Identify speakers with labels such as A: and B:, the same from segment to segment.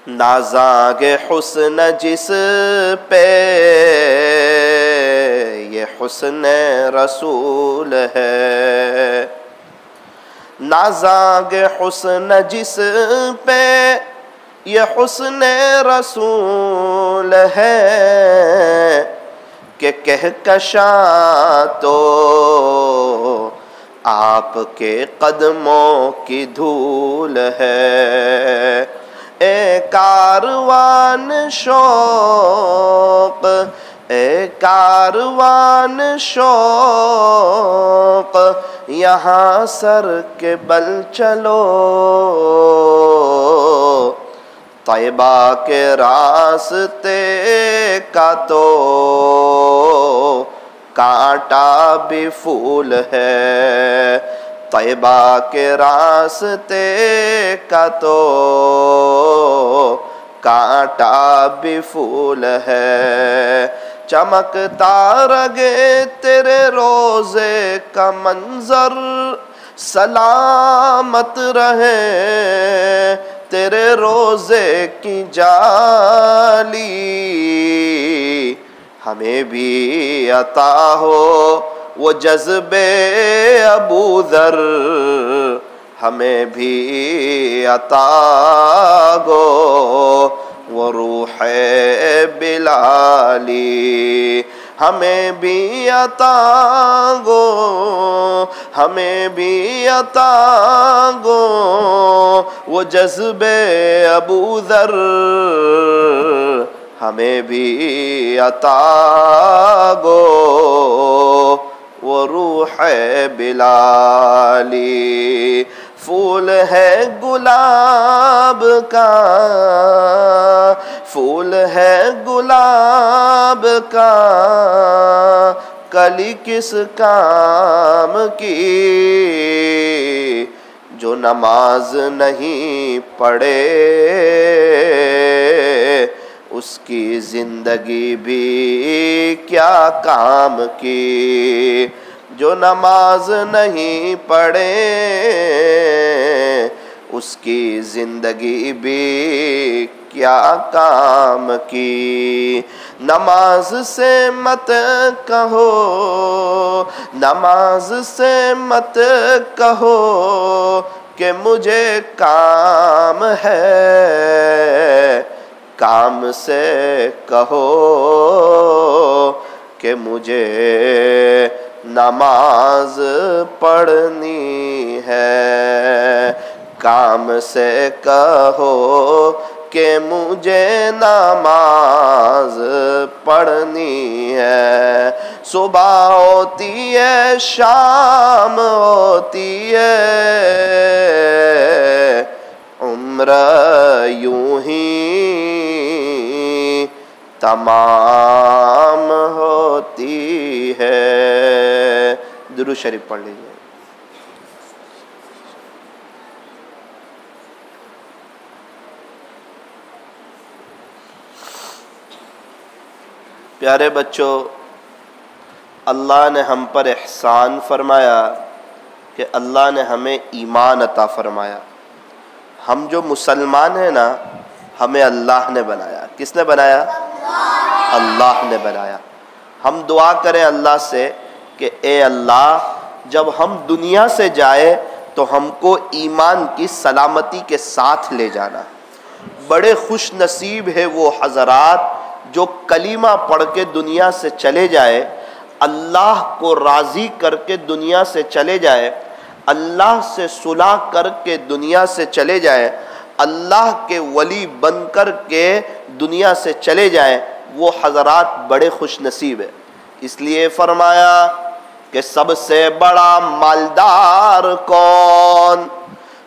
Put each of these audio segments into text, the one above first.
A: नाज़ागे हुस्न जिस पे ये हुस्न रसूल है, नाज़ागे हुस्न जिस पे ये हुस्न रसूल है, कि कहकशा तो आपके कदमों की धूल है। ए कारवान शौक, ए कारवान शौक, यहाँ सर के बल चलो, तैबा के रास्ते का तो कांटा भी फूल है, तैबा के रास्ते का तो कांटा भी फूल है। चमकता रगे तेरे रोजे का मंजर, सलामत रहे तेरे रोजे की जाली, हमें भी अता हो वो जज्बे अबू दर, हमें भी अता गो वो रूह बिलाली, हमें भी अता गो, हमें भी अता गो वो जज्बे अबू दर, हमें भी अता गो वो रूह बिलाली। फूल है गुलाब का, फूल है गुलाब का, कली किस काम की, जो नमाज नहीं पढ़े उसकी जिंदगी भी क्या काम की, जो नमाज नहीं पढ़े उसकी जिंदगी भी क्या काम की। नमाज से मत कहो, नमाज से मत कहो कि मुझे काम है, काम से कहो कि मुझे नमाज पढ़नी है, काम से कहो कि मुझे नमाज पढ़नी है। सुबह होती है शाम होती है, उम्र यूं ही तमाम होती है। दुरूद शरीफ पढ़ लीजिए। प्यारे बच्चों, अल्लाह ने हम पर एहसान फरमाया कि अल्लाह ने हमें ईमान अता फरमाया। हम जो मुसलमान हैं ना, हमें अल्लाह ने बनाया। किसने बनाया? अल्लाह ने बनाया। हम दुआ करें अल्लाह से कि ए अल्लाह, जब हम दुनिया से जाए तो हमको ईमान की सलामती के साथ ले जाना। बड़े खुश नसीब है वो हज़रात जो कलीमा पढ़ के दुनिया से चले जाए, अल्लाह को राज़ी करके दुनिया से चले जाए, अल्लाह से सुलह करके दुनिया से चले जाए, अल्लाह के वली बनकर के दुनिया से चले जाए। वो हज़रात बड़े खुश नसीब है। इसलिए फरमाया कि सबसे बड़ा मालदार कौन?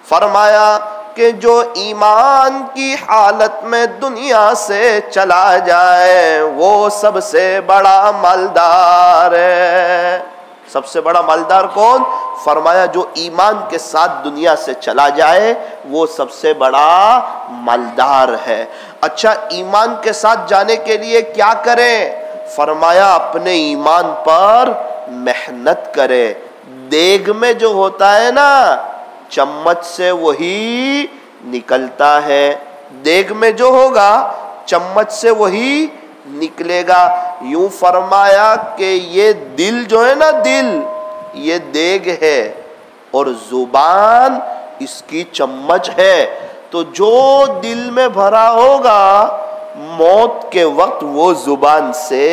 A: फरमाया कि जो ईमान की हालत में दुनिया से चला जाए वो सबसे बड़ा मालदार है। सबसे बड़ा मालदार कौन? फरमाया जो ईमान के साथ दुनिया से चला जाए वो सबसे बड़ा मालदार है। अच्छा, ईमान के साथ जाने के लिए क्या करें? फरमाया अपने ईमान पर मेहनत करे। देग में जो होता है ना, चम्मच से वही निकलता है, देग में जो होगा चम्मच से वही निकलेगा। यूं फरमाया कि ये दिल जो है ना, दिल ये देग है और जुबान इसकी चम्मच है। तो जो दिल में भरा होगा मौत के वक्त वो जुबान से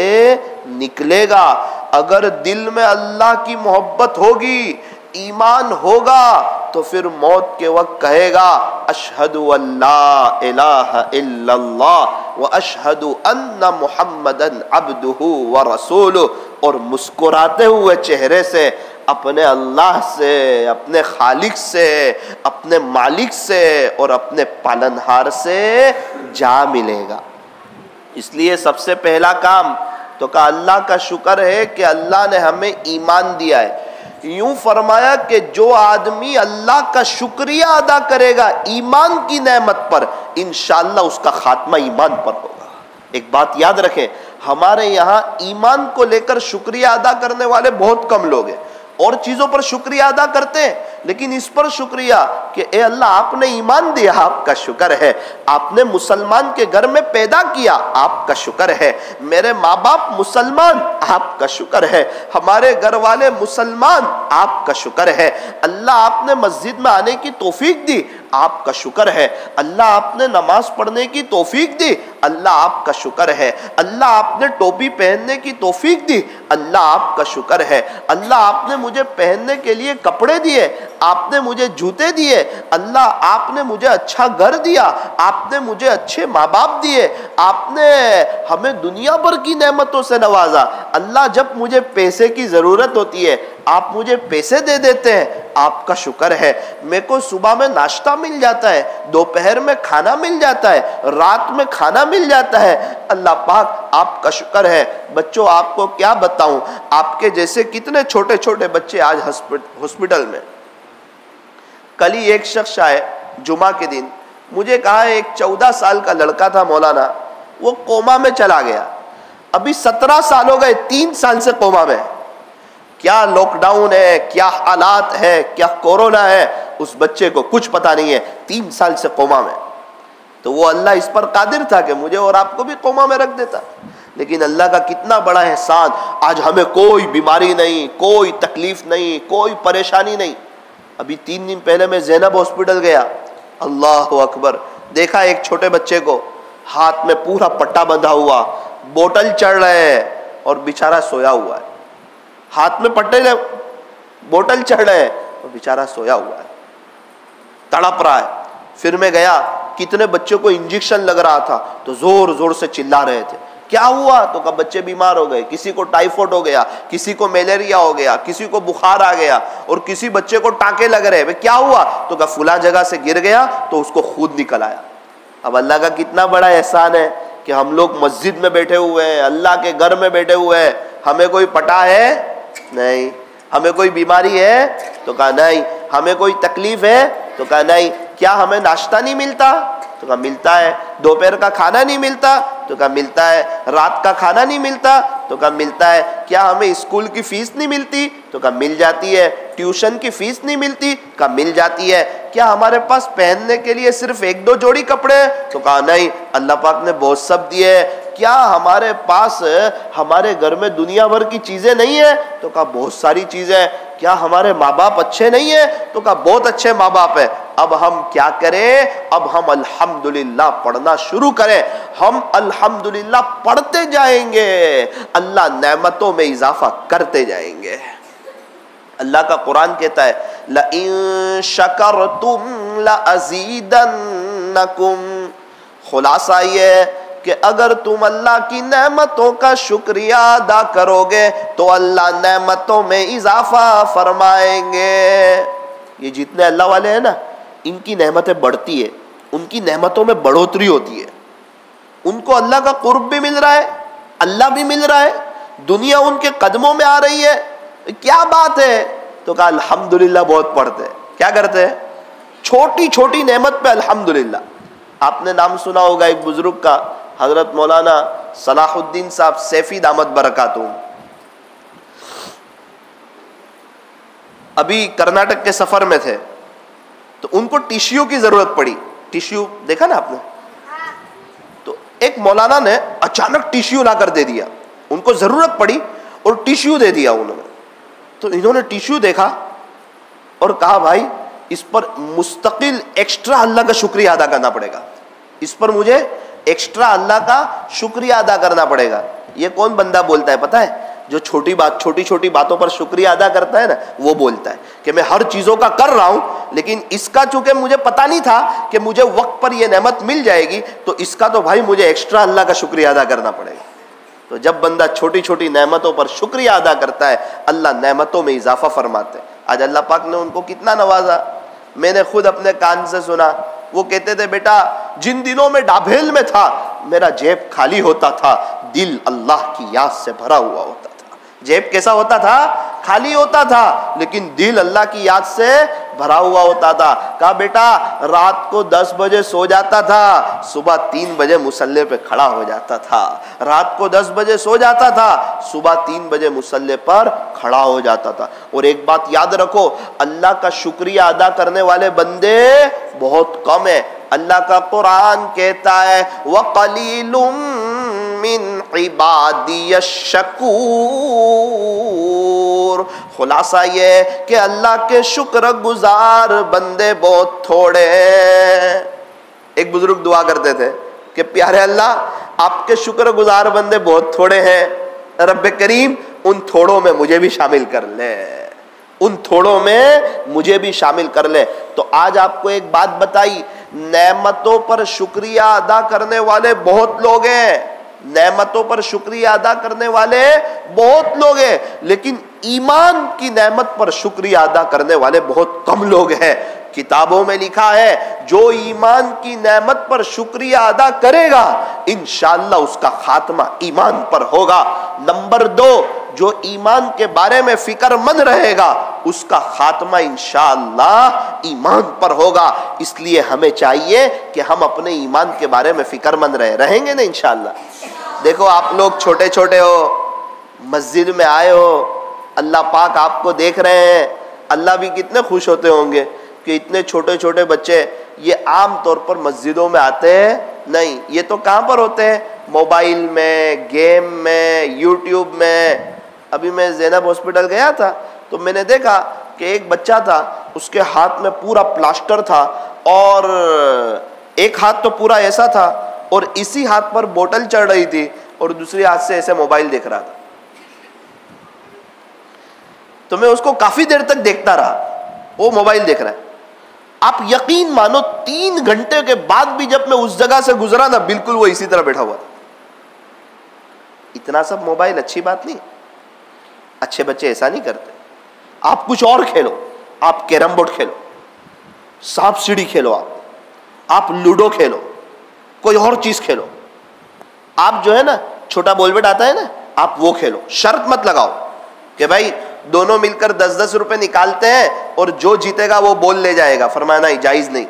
A: निकलेगा। अगर दिल में अल्लाह की मोहब्बत होगी, ईमान होगा, तो फिर मौत के वक्त कहेगा अशहदु अल्ला इलाहा इल्लल्लाह व अशहदु अन्ना मुहम्मदन अब्दुहु व रसूलुहु, और मुस्कुराते हुए चेहरे से अपने अल्लाह से, अपने खालिक से, अपने मालिक से और अपने पालनहार से जा मिलेगा। इसलिए सबसे पहला काम तो कहा अल्लाह का शुक्र है कि अल्लाह ने हमें ईमान दिया है। यूं फरमाया कि जो आदमी अल्लाह का शुक्रिया अदा करेगा ईमान की नेमत पर, इंशाअल्लाह उसका खात्मा ईमान पर होगा। एक बात याद रखें, हमारे यहाँ ईमान को लेकर शुक्रिया अदा करने वाले बहुत कम लोग हैं। और चीजों पर शुक्रिया अदा करते हैं, लेकिन इस पर शुक्रिया कि ए अल्लाह आपने ईमान दिया, आपका शुक्र है। आपने मुसलमान के घर में पैदा किया, आपका शुक्र है। मेरे माँ बाप मुसलमान, आपका शुक्र है। हमारे घर वाले मुसलमान, आपका शुक्र है। अल्लाह आपने मस्जिद में आने की तौफीक दी, आपका शुक्र है। अल्लाह आपने नमाज पढ़ने की तौफीक दी, अल्लाह आपका शुक्र है। अल्लाह आपने टोपी पहनने की तौफीक दी, अल्लाह आपका शुक्र है। अल्लाह आपने मुझे पहनने के लिए कपड़े दिए, आपने मुझे जूते दिए। अल्लाह आपने मुझे अच्छा घर दिया, आपने मुझे अच्छे माँ बाप दिए, आपने हमें दुनिया भर की नेमतों से नवाजा। अल्लाह जब मुझे पैसे की जरूरत होती है आप मुझे पैसे दे देते हैं, आपका शुक्र है। मेरे को सुबह में नाश्ता मिल जाता है, दोपहर में खाना मिल जाता है, रात में खाना मिल जाता है, अल्लाह पाक आपका शुक्र है। बच्चों आपको क्या बताऊं, आपके जैसे कितने छोटे छोटे बच्चे आज हॉस्पिटल में। कल ही एक शख्स आए जुमा के दिन, मुझे कहा एक 14 साल का लड़का था मौलाना, वो कोमा में चला गया। अभी 17 साल हो गए, 3 साल से कोमा में। क्या लॉकडाउन है, क्या हालात है, क्या कोरोना है, उस बच्चे को कुछ पता नहीं है। 3 साल से कोमा में। तो वो अल्लाह इस पर कादिर था कि मुझे और आपको भी कोमा में रख देता। लेकिन अल्लाह का कितना बड़ा एहसान, आज हमें कोई बीमारी नहीं, कोई तकलीफ नहीं, कोई परेशानी नहीं। अभी 3 दिन पहले मैं ज़ैनब हॉस्पिटल गया, अल्लाह अकबर, देखा एक छोटे बच्चे को हाथ में पूरा पट्टा बंधा हुआ, बोतल चढ़ रहे हैं और बेचारा सोया हुआ है। हाथ में पट्टे ने बोतल चढ़ रहे हैं और बेचारा सोया हुआ है, तड़प रहा है। फिर मैं गया, कितने बच्चों को इंजेक्शन लग रहा था तो जोर जोर से चिल्ला रहे थे। क्या हुआ? तो कहा बच्चे बीमार हो गए, किसी को टाइफाइड हो गया, किसी को मलेरिया हो गया, किसी को बुखार आ गया और किसी बच्चे को टांके लग रहे। क्या हुआ? तो कहा फुला जगह से गिर गया तो उसको खुद निकल आया। अब अल्लाह का कितना बड़ा एहसान है कि हम लोग मस्जिद में बैठे हुए हैं, अल्लाह के घर में बैठे हुए हैं, हमें कोई पटा है नहीं, हमें कोई बीमारी है तो कहा नहीं, हमें कोई तकलीफ है तो कहा नहीं। क्या हमें नाश्ता नहीं मिलता? तो कहा मिलता है। दोपहर का खाना नहीं मिलता? तो कहा मिलता है। रात का खाना नहीं मिलता? तो कहा मिलता है। क्या हमें स्कूल की फीस नहीं मिलती? तो कहा मिल जाती है। ट्यूशन की फीस नहीं मिलती? कहा मिल जाती है। क्या हमारे पास पहनने के लिए सिर्फ 1-2 जोड़ी कपड़े हैं? तो कहा नहीं, अल्लाह पाक ने बहुत सब दिए। क्या हमारे पास हमारे घर में दुनिया भर की चीजें नहीं है? तो कहा बहुत सारी चीजें। क्या हमारे माँ बाप अच्छे नहीं है? तो कहा बहुत अच्छे माँ बाप है। अब हम क्या करें? अब हम अल्हम्दुलिल्लाह पढ़ना शुरू करें। हम अल्हम्दुलिल्लाह पढ़ते जाएंगे, अल्लाह नेमतों में इजाफा करते जाएंगे। अल्लाह का कुरान कहता है लइन शकरतुम लअज़ीदन्नकुम। खुलासा ये है कि अगर तुम अल्लाह की नेमतों का शुक्रिया अदा करोगे तो अल्लाह नेमतों में इजाफा फरमाएंगे। ये जितने अल्लाह वाले हैं ना, इनकी नेमतें बढ़ती है, उनकी नेमतों में बढ़ोतरी होती है। उनको अल्लाह का कुर्ब भी मिल रहा है, अल्लाह भी मिल रहा है, दुनिया उनके कदमों में आ रही है। क्या बात है? तो कहा अल्हम्दुलिल्लाह बहुत पढ़ते हैं। क्या करते हैं? छोटी छोटी नेमत पे अल्हम्दुलिल्लाह। आपने नाम सुना होगा एक बुजुर्ग का, हजरत मौलाना सलाहुद्दीन साहब सैफी दामत बरकातुहू। अभी कर्नाटक के सफर में थे तो उनको टिश्यू की जरूरत पड़ी। टिश्यू देखा ना आपने, एक मौलाना ने अचानक टिश्यू ला कर दे दिया, उनको जरूरत पड़ी और टिश्यू दे दिया उन्होंने। तो इन्होंने टिश्यू देखा और कहा भाई इस पर मुस्तकिल एक्स्ट्रा अल्लाह का शुक्रिया अदा करना पड़ेगा, इस पर मुझे एक्स्ट्रा अल्लाह का शुक्रिया अदा करना पड़ेगा। ये कौन बंदा बोलता है पता है? जो छोटी छोटी बातों पर शुक्रिया अदा करता है ना, वो बोलता है कि मैं हर चीजों का कर रहा हूं, लेकिन इसका चूंकि मुझे पता नहीं था कि मुझे वक्त पर यह नेमत मिल जाएगी, तो इसका तो भाई मुझे एक्स्ट्रा अल्लाह का शुक्रिया अदा करना पड़ेगा। तो जब बंदा छोटी छोटी नेमतों पर शुक्रिया अदा करता है, अल्लाह नेमतों में इजाफा फरमाते हैं। आज अल्लाह पाक ने उनको कितना नवाजा, मैंने खुद अपने कान से सुना। वो कहते थे बेटा जिन दिनों में डाभेल में था, मेरा जेब खाली होता था, दिल अल्लाह की याद से भरा हुआ होता था। जेब कैसा होता था? खाली होता था, लेकिन दिल अल्लाह की याद से भरा हुआ होता था। कहा बेटा रात को 10 बजे सो जाता था, सुबह 3 बजे मुसल्ले पे खड़ा हो जाता था। रात को 10 बजे सो जाता था, सुबह 3 बजे मुसल्ले पर खड़ा हो जाता था। और एक बात याद रखो, अल्लाह का शुक्रिया अदा करने वाले बंदे बहुत कम है। अल्लाह का कुरान कहता है वक़लीलुम मिन इबादियश शकूर। खुलासा ये कि अल्लाह के शुक्र गुजार बंदे बहुत थोड़े हैं। एक बुजुर्ग दुआ करते थे कि प्यारे अल्लाह आपके शुक्र गुजार बंदे बहुत थोड़े हैं, रब्बे करीम उन थोड़ों में मुझे भी शामिल कर ले, उन थोड़ों में मुझे भी शामिल कर ले। तो आज आपको एक बात बताई, नेमतों पर शुक्रिया अदा करने वाले बहुत लोग हैं, नेमतों पर शुक्रिया अदा करने वाले बहुत लोग हैं, लेकिन ईमान की नेमत पर शुक्रिया अदा करने वाले बहुत कम लोग हैं। किताबों में लिखा है जो ईमान की नेमत पर शुक्रिया अदा करेगा इंशाअल्लाह उसका खात्मा ईमान पर होगा। नंबर 2, जो ईमान के बारे में फिक्रमंद रहेगा उसका खात्मा इंशाअल्लाह ईमान पर होगा। इसलिए हमें चाहिए कि हम अपने ईमान के बारे में फिक्रमंद रहेंगे ना इंशाअल्लाह। देखो आप लोग छोटे छोटे हो, मस्जिद में आए हो, अल्लाह पाक आपको देख रहे हैं, अल्लाह भी कितने खुश होते होंगे कि इतने छोटे छोटे बच्चे, ये आम तौर पर मस्जिदों में आते हैं नहीं, ये तो कहाँ पर होते हैं? मोबाइल में, गेम में, यूट्यूब में। अभी मैं ज़ैनब हॉस्पिटल गया था तो मैंने देखा कि एक बच्चा था, उसके हाथ में पूरा प्लास्टर था और एक हाथ तो पूरा ऐसा था और इसी हाथ पर बोतल चढ़ रही थी और दूसरे हाथ से ऐसे मोबाइल देख रहा था। तो मैं उसको काफी देर तक देखता रहा, वो मोबाइल देख रहा है। आप यकीन मानो 3 घंटे के बाद भी जब मैं उस जगह से गुजरा ना, बिल्कुल वो इसी तरह बैठा हुआ था। इतना सब मोबाइल अच्छी बात नहीं, अच्छे बच्चे ऐसा नहीं करते। आप कुछ और खेलो, आप कैरम बोर्ड खेलो, सांप सीढ़ी खेलो, आप लूडो खेलो, कोई और चीज खेलो। आप जो है ना छोटा बॉल बैट आता है ना, आप वो खेलो। शर्त मत लगाओ कि भाई दोनों मिलकर 10-10 रुपए निकालते हैं और जो जीतेगा वो बॉल ले जाएगा। फरमाया नहीं, जायज नहीं।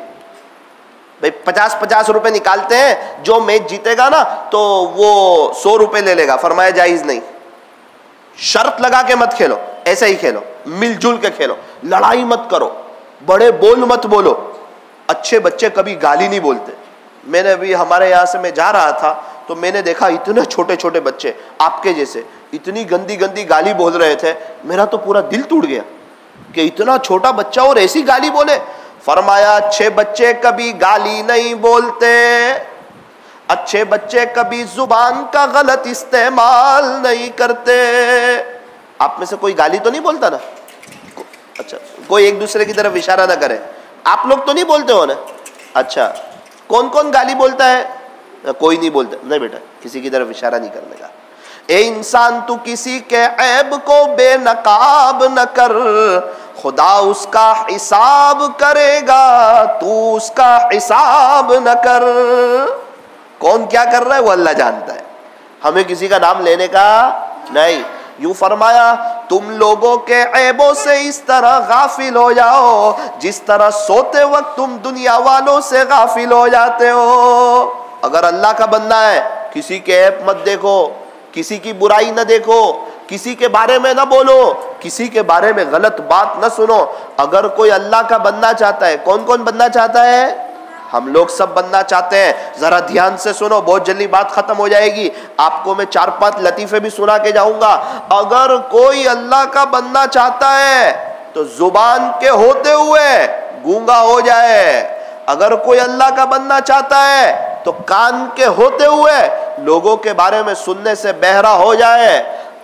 A: भाई 50-50 रुपए निकालते हैं, जो मैच जीतेगा ना तो वो 100 रुपए ले लेगा। फरमाया जायज नहीं। शर्त लगा के मत खेलो, ऐसे ही खेलो, मिलजुल के खेलो, लड़ाई मत करो, बड़े बोल मत बोलो। अच्छे बच्चे कभी गाली नहीं बोलते। मैंने अभी हमारे यहाँ से मैं जा रहा था तो मैंने देखा इतने छोटे छोटे बच्चे आपके जैसे इतनी गंदी गंदी गाली बोल रहे थे। मेरा तो पूरा दिल टूट गया कि इतना छोटा बच्चा और ऐसी गाली बोले। फरमाया अच्छे बच्चे कभी गाली नहीं बोलते, अच्छे बच्चे कभी जुबान का गलत इस्तेमाल नहीं करते। आप में से कोई गाली तो नहीं बोलता ना? अच्छा, कोई एक दूसरे की तरफ इशारा ना करे। आप लोग तो नहीं बोलते हो ना? अच्छा, कौन कौन गाली बोलता है? कोई नहीं बोलता। नहीं बेटा, किसी की तरफ इशारा नहीं करने का। ए इंसान, तू किसी के ऐब को बेनकाब न कर, खुदा उसका हिसाब करेगा, तू उसका हिसाब न कर। कौन क्या कर रहा है वो अल्लाह जानता है, हमें किसी का नाम लेने का नहीं। यूं फरमाया, तुम लोगों के ऐबों से इस तरह गाफिल हो जाओ जिस तरह सोते वक्त तुम दुनिया वालों से गाफिल हो जाते हो। अगर अल्लाह का बंदा है, किसी के ऐब मत देखो, किसी की बुराई न देखो, किसी के बारे में न बोलो, किसी के बारे में गलत बात न सुनो। अगर कोई अल्लाह का बनना चाहता है, कौन कौन बनना चाहता है? हम लोग सब बनना चाहते हैं। जरा ध्यान से सुनो, बहुत जल्दी बात खत्म हो जाएगी। आपको मैं 4-5 लतीफे भी सुना के जाऊंगा। अगर कोई अल्लाह का बनना चाहता है तो जुबान के होते हुए गूंगा हो जाए। अगर कोई अल्लाह का बनना चाहता है तो कान के होते हुए लोगों के बारे में सुनने से बहरा हो जाए।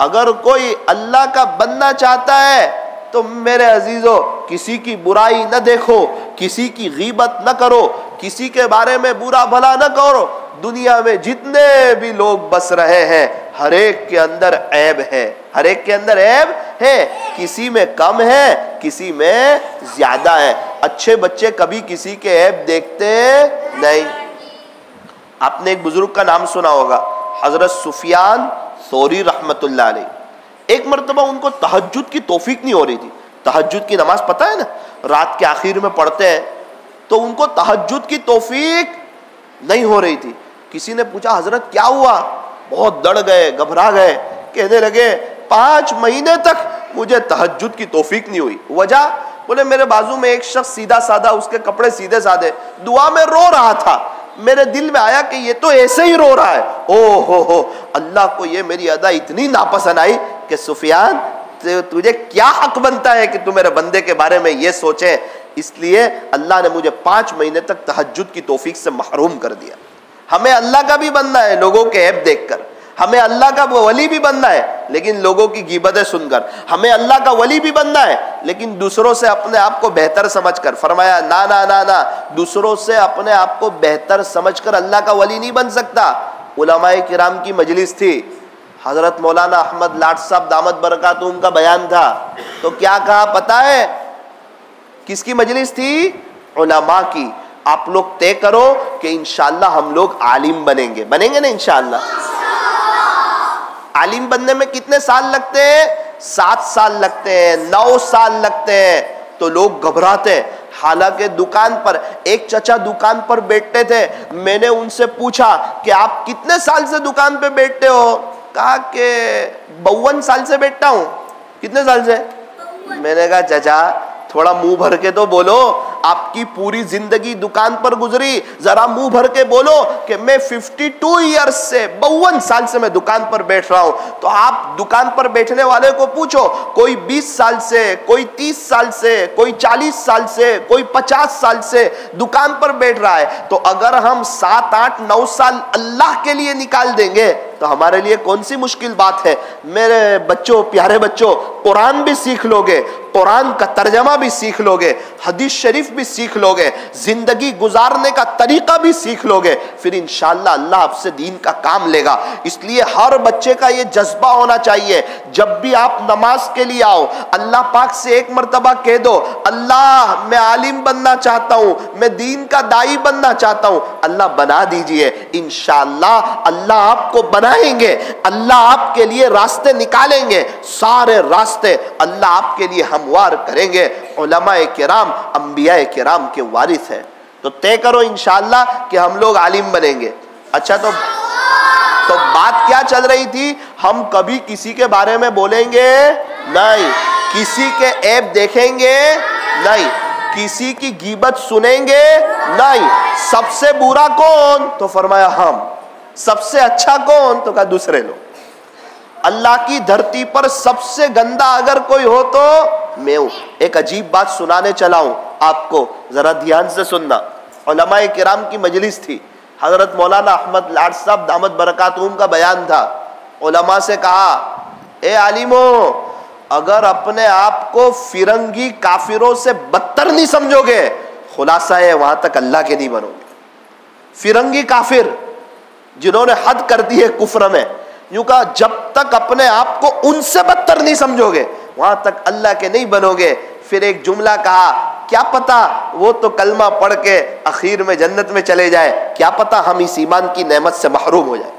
A: अगर कोई अल्लाह का बनना चाहता है तो मेरे अजीजों, किसी की बुराई न देखो, किसी की गीबत न करो, किसी के बारे में बुरा भला न करो। दुनिया में जितने भी लोग बस रहे हैं, हर एक के अंदर ऐब है, हर एक के अंदर ऐब है। किसी में कम है, किसी में ज्यादा है। अच्छे बच्चे कभी किसी के ऐब देखते नहीं। आपने एक बुजुर्ग का नाम सुना होगा, हजरत सुफियान सौरी रहमतुल्लाह अलैह। एक मर्तबा उनको तहज्जुद की तौफीक नहीं हो रही थी। तहज्जुद की नमाज पता है ना, रात के आखिर में पढ़ते हैं, तो उनको तहज्जुद की तौफीक नहीं हो रही थी। किसी ने पूछा, हजरत क्या हुआ? बहुत डर गए, घबरा गए। कहने लगे 5 महीने तक मुझे तहज्जुद की तौफीक नहीं हुई। वजह? बोले मेरे बाजू में एक शख्स सीधा साधा, उसके कपड़े सीधे साधे, दुआ में रो रहा था। मेरे दिल में आया कि ये तो ऐसे ही रो रहा है। ओ हो, अल्लाह को ये मेरी अदा इतनी नापसंद आई कि सुफियान, तुझे क्या हक बनता है कि तू मेरे बंदे के बारे में ये सोचे। इसलिए अल्लाह ने मुझे 5 महीने तक तहज्जुद की तौफीक से महरूम कर दिया। हमें अल्लाह का भी बनना है लोगों के ऐब देखकर, हमें अल्लाह का वली भी बनना है लेकिन लोगों की गीबतें सुनकर, हमें अल्लाह का वली भी बनना है लेकिन दूसरों से अपने आप को बेहतर समझकर। फरमाया ना ना ना ना, दूसरों से अपने आप को बेहतर समझकर अल्लाह का वली नहीं बन सकता। उलमाए किराम की मजलिस थी, हजरत मौलाना अहमद लाट साहब दामत बरकातुहुम का बयान था, तो क्या कहा पता है? किसकी मजलिस थी? उलमा की। आप लोग तय करो कि इंशाअल्लाह हम लोग आलिम बनेंगे। बनेंगे ना इंशाअल्लाह? आलिम बनने में कितने साल लगते हैं? 7 साल लगते हैं, 9 साल लगते हैं। तो लोग घबराते हैं। हालांकि दुकान पर एक चचा दुकान पर बैठते थे, मैंने उनसे पूछा कि आप कितने साल से दुकान पे बैठते हो? कहा कि 52 साल से बैठता हूँ। कितने साल से? मैंने कहा चचा थोड़ा मुंह भर के तो बोलो, आपकी पूरी जिंदगी दुकान पर गुजरी, जरा मुंह भर के बोलो कि मैं 52 ईयर्स से, 52 साल से मैं दुकान पर बैठ रहा हूं। तो आप दुकान पर बैठने वाले को पूछो, कोई 20 साल से, कोई 30 साल से, कोई 40 साल से, कोई 50 साल से दुकान पर बैठ रहा है। तो अगर हम 7, 8, 9 साल अल्लाह के लिए निकाल देंगे तो हमारे लिए कौन सी मुश्किल बात है। मेरे बच्चों, प्यारे बच्चों, कुरान भी सीख लोगे, कुरान का तर्जमा भी सीख लोगे, हदीस शरीफ भी सीख लोगे, जिंदगी गुजारने का तरीका भी सीख लोगे, फिर इंशाअल्लाह अल्लाह आपसे दीन का काम लेगा। इसलिए हर बच्चे का ये जज्बा होना चाहिए, जब भी आप नमाज के लिए आओ, अल्लाह पाक से एक मर्तबा कह दो, अल्लाह मैं आलिम बनना चाहता हूँ, मैं दीन का दाई बनना चाहता हूँ, अल्लाह बना दीजिए। इंशाअल्लाह अल्लाह आपको बनाएंगे, अल्लाह आपके लिए रास्ते निकालेंगे, सारे रास्ते अल्लाह आपके लिए हमवार करेंगे। उलमाए किराम अंबियाए किराम के वारिस हैं। तो तय करो इंशाअल्लाह कि हम लोग आलिम बनेंगे। अच्छा, तो बात क्या चल रही थी? हम कभी किसी के बारे में बोलेंगे नहीं, किसी के ऐब देखेंगे नहीं, किसी की गीबत सुनेंगे नहीं। सबसे बुरा कौन? तो फरमाया हम। सबसे अच्छा कौन? तो कहा दूसरे लोग। अल्लाह की धरती पर सबसे गंदा अगर कोई हो तो मैं हूं। एक अजीब बात सुनाने चला हूं आपको, जरा ध्यान से सुनना। उलमाए किराम की मजलिस थी, हजरत मौलाना अहमद लाट साहब दामत बरकातुहुम का बयान था। उलमा से कहा, ए आलिमो, अगर अपने आप को फिरंगी काफिरों से बदतर नहीं समझोगे, खुलासा है वहां तक अल्लाह के नहीं बनोगे। फिरंगी काफिर जिन्होंने हद कर दी है कुफ्र में, यूं कहा जब तक अपने आप को उनसे बदतर नहीं समझोगे वहां तक अल्लाह के नहीं बनोगे। फिर एक जुमला कहा, क्या पता वो तो कलमा पढ़ के आखिर में जन्नत में चले जाए, क्या पता हम इस ईमान की नेमत से महरूम हो जाए,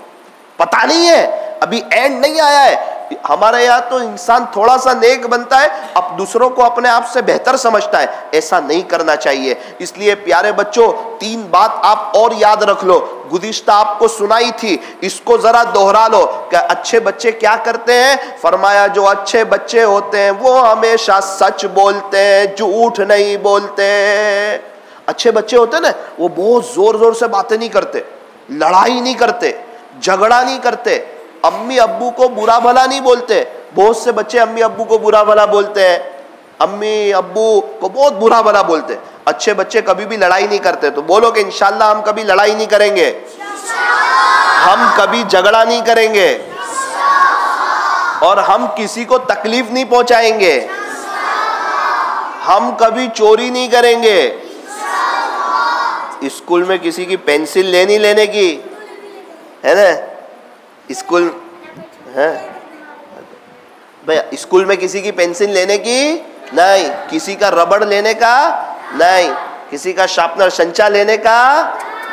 A: पता नहीं है, अभी एंड नहीं आया है। हमारे यहाँ तो इंसान थोड़ा सा नेक बनता है, अब दूसरों को अपने आप से बेहतर समझता है। ऐसा नहीं करना चाहिए। इसलिए प्यारे बच्चों, 3 बात आप और याद रख लो, गुज़िश्ता आपको सुनाई थी, इसको जरा दोहरा लो। कि अच्छे बच्चे क्या करते हैं? फरमाया जो अच्छे बच्चे होते हैं वो हमेशा सच बोलते हैं, झूठ नहीं बोलते। अच्छे बच्चे होते ना, वो बहुत जोर जोर से बातें नहीं करते, लड़ाई नहीं करते, झगड़ा नहीं करते, अम्मी अब्बू को बुरा भला नहीं बोलते। बहुत से बच्चे अम्मी अब्बू को बुरा भला बोलते हैं, अम्मी अब्बू को बहुत बुरा भला बोलते हैं। अच्छे बच्चे कभी भी लड़ाई नहीं करते। तो बोलो कि इंशाल्लाह हम कभी लड़ाई नहीं करेंगे, हम कभी झगड़ा नहीं करेंगे, और हम किसी को तकलीफ नहीं पहुंचाएंगे, हम कभी चोरी नहीं करेंगे। स्कूल में किसी की पेंसिल लेने की है ना, स्कूल है भैया, स्कूल में किसी की पेंसिल लेने की नहीं, किसी का रबड़ लेने का नहीं, किसी का शार्पनर संचा लेने का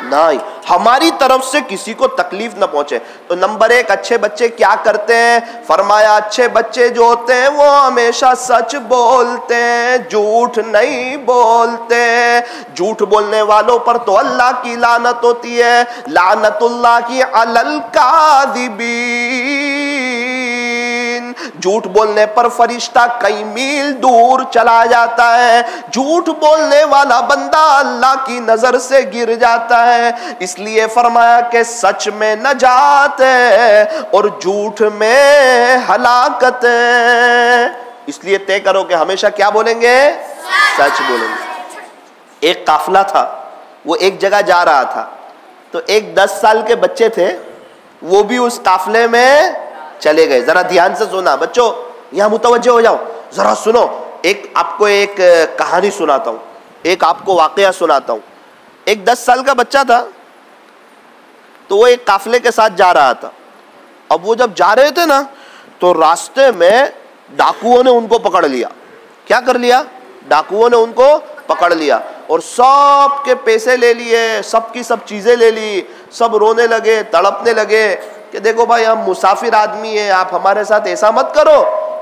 A: नहीं, हमारी तरफ से किसी को तकलीफ ना पहुंचे। तो नंबर 1 अच्छे बच्चे क्या करते हैं? फरमाया अच्छे बच्चे जो होते हैं वो हमेशा सच बोलते हैं, झूठ नहीं बोलते। झूठ बोलने वालों पर तो अल्लाह की लानत होती है, लानतुल्लाह की अलल कादिबीन। झूठ बोलने पर फरिश्ता कई मील दूर चला जाता है। झूठ बोलने वाला बंदा अल्लाह की नजर से गिर जाता है। इसलिए फरमाया कि सच में नजात है और झूठ में हलाकत है। इसलिए तय करो कि हमेशा क्या बोलेंगे? सच बोलेंगे। एक काफिला था, वो एक जगह जा रहा था, तो एक 10 साल के बच्चे थे, वो भी उस काफिले में चले गए। जरा ध्यान से सुना बच्चों, यहां मुतवज्जो हो जाओ, जरा सुनो। आपको एक कहानी सुनाता हूं, एक आपको वाकया सुनाता हूं। एक 10 साल का बच्चा था, तो वो एक काफिले के साथ जा रहा था। अब वो जब जा रहे थे ना, तो रास्ते में डाकुओं ने उनको पकड़ लिया। क्या कर लिया? डाकुओं ने उनको पकड़ लिया और सब के पैसे ले लिए, सबकी सब चीजें ले ली। सब रोने लगे, तड़पने लगे कि देखो भाई, हम मुसाफिर आदमी हैं, आप हमारे साथ ऐसा मत करो,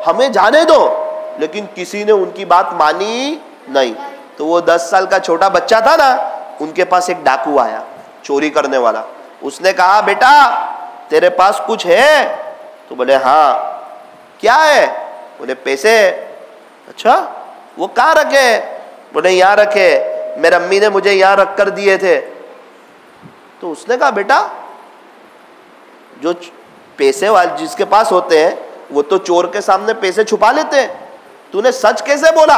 A: हमें जाने दो। लेकिन किसी ने उनकी बात मानी नहीं। तो वो 10 साल का छोटा बच्चा था ना, उनके पास एक डाकू आया, चोरी करने वाला। उसने कहा, बेटा तेरे पास कुछ है? तो बोले हाँ। क्या है? बोले पैसे। अच्छा, वो कहाँ रखे? बोले यहाँ रखे, मेरी अम्मी ने मुझे यहाँ रख कर दिए थे। तो उसने कहा, बेटा जो पैसे वाले जिसके पास होते हैं वो तो चोर के सामने पैसे छुपा लेते हैं, तूने सच कैसे बोला?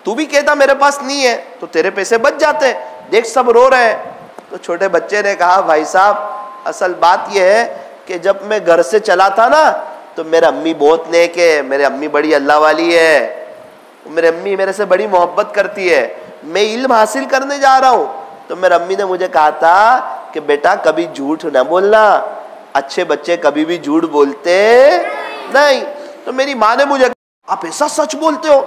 A: तू भी कहता मेरे पास नहीं है, तो तेरे पैसे बच जाते। देख सब रो रहे हैं। तो छोटे बच्चे ने कहा, भाई साहब असल बात यह है कि जब मैं घर से चला था ना, तो मेरी अम्मी बहुत नेक है, मेरी अम्मी बड़ी अल्लाह वाली है, मेरी अम्मी मेरे से बड़ी मोहब्बत करती है। मैं इल्म हासिल करने जा रहा हूँ, तो मेरी अम्मी ने मुझे कहा था कि बेटा कभी झूठ ना बोलना, अच्छे बच्चे कभी भी झूठ बोलते नहीं। तो मेरी माँ ने मुझे, आप ऐसा सच बोलते हो?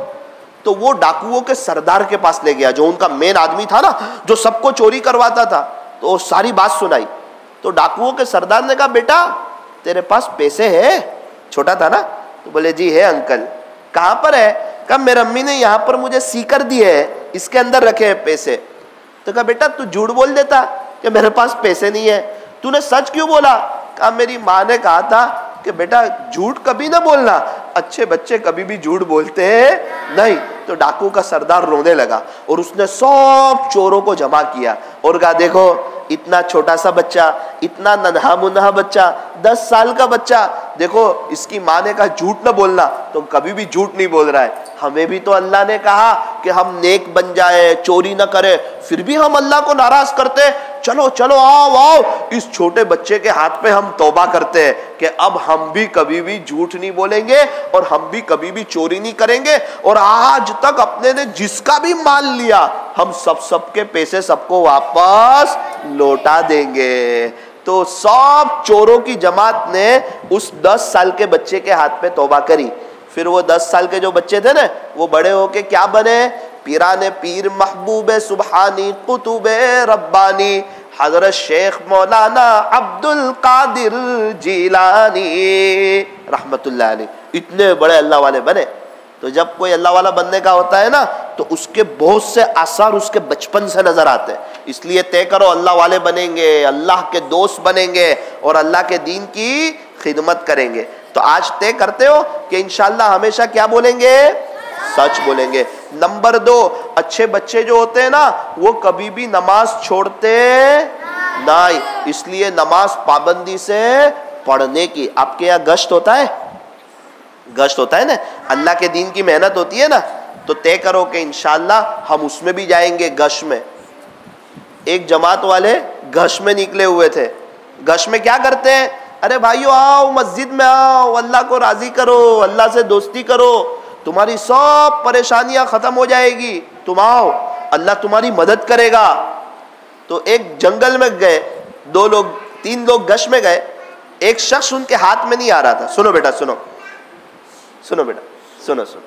A: तो वो डाकुओं के सरदार के पास ले गया, जो उनका मेन आदमी था ना, जो सबको चोरी करवाता था। तो वो सारी बात सुनाई। तो डाकुओं के सरदार ने कहा, बेटा तेरे पास पैसे है? छोटा था ना। तो बोले जी है अंकल। कहाँ पर है? कहा मेरी अम्मी ने यहाँ पर मुझे सीकर दिए है, इसके अंदर रखे हैं पैसे। तो कहा बेटा तू झूठ बोल देता कि मेरे पास पैसे नहीं है, तूने सच क्यों बोला? कहा मेरी माँ ने कहा था कि बेटा झूठ कभी ना बोलना, अच्छे बच्चे कभी भी झूठ बोलते हैं नहीं। तो डाकू का सरदार रोने लगा और उसने सब चोरों को जमा किया और कहा, देखो इतना छोटा सा बच्चा, इतना नन्हा मुन्हा बच्चा, 10 साल का बच्चा, देखो इसकी माँ ने कहा झूठ ना बोलना, तो कभी भी झूठ नहीं बोल रहा है। हमें भी तो अल्लाह ने कहा कि हम नेक बन जाए, चोरी ना करें, फिर भी हम अल्लाह को नाराज करते। चलो चलो आओ आओ, इस छोटे बच्चे के हाथ पे हम तौबा करते हैं कि अब हम भी कभी भी झूठ नहीं बोलेंगे और हम भी कभी भी चोरी नहीं करेंगे, और आज तक अपने ने जिसका भी माल लिया हम सबके पैसे सबको वापस लौटा देंगे। तो सब चोरों की जमात ने उस 10 साल के बच्चे के हाथ पे तौबा करी। फिर वो 10 साल के जो बच्चे थे ना, वो बड़े होके क्या बने? पीराने पीर महबूब सुबहानी कुतुबे रब्बानी हजरत शेख मौलाना अब्दुल कादिर जिलानी रहमतुल्लाह अलैह, इतने बड़े अल्लाह वाले बने। तो जब कोई अल्लाह वाला बनने का होता है ना, तो उसके बहुत से आसार उसके बचपन से नजर आते हैं। इसलिए तय करो अल्लाह वाले बनेंगे, अल्लाह के दोस्त बनेंगे और अल्लाह के दीन की खिदमत करेंगे। तो आज तय करते हो कि इंशाअल्लाह हमेशा क्या बोलेंगे? सच बोलेंगे। नंबर 2, अच्छे बच्चे जो होते हैं ना वो कभी भी नमाज छोड़ते नहीं, इसलिए नमाज पाबंदी से पढ़ने की। आपके यहाँ गश्त होता है? गश्त होता है ना, अल्लाह के दीन की मेहनत होती है ना, तो तय करो कि इंशाअल्लाह हम उसमें भी जाएंगे। गश्त में एक जमात वाले गश्त में निकले हुए थे। गश्त में क्या करते हैं? अरे भाइयों आओ मस्जिद में आओ, अल्लाह को राजी करो, अल्लाह से दोस्ती करो, तुम्हारी सब परेशानियां खत्म हो जाएगी, तुम आओ, अल्लाह तुम्हारी मदद करेगा। तो एक जंगल में गए, 2 लोग 3 लोग गश्त में गए, एक शख्स उनके हाथ में नहीं आ रहा था। सुनो बेटा सुनो, सुनो बेटा सुनो सुनो।